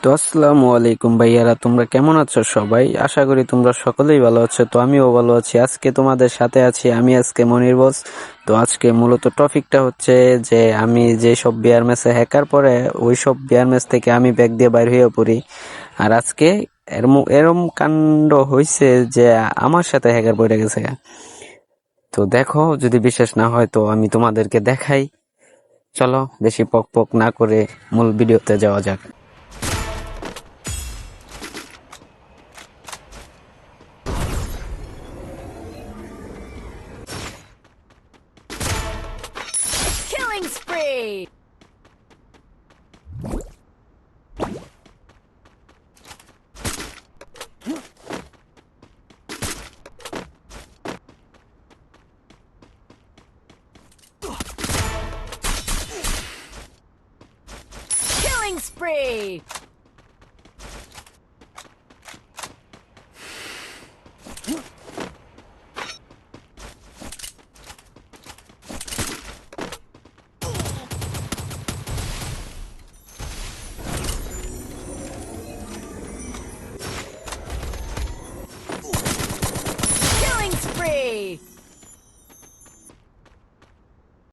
তো আসসালামু আলাইকুম ভাইয়ারা, তোমরা কেমন আছো? সবাই আশা করি তোমরা সকলেই ভালো আছো। তো আমিও ভালো আছি। আজকে তোমাদের সাথে আছি আমি, আজকে মনির বস। তো আজকে মূলত টপিকটা হচ্ছে যে আমি যে সব বিয়ার ম্যাচে হ্যাকার পরে ওই সব বিয়ার ম্যাচ থেকে আমি ব্যাগ দিয়ে বাইর হয়ে পড়ি। আর আজকে এরম কাণ্ড হয়েছে যে আমার সাথে হ্যাকার পড়ে গেছে। তো দেখো, যদি বিশ্বাস না হয় তো আমি তোমাদেরকে দেখাই। চলো বেশি পক পক না করে মূল ভিডিওতে যাওয়া যাক।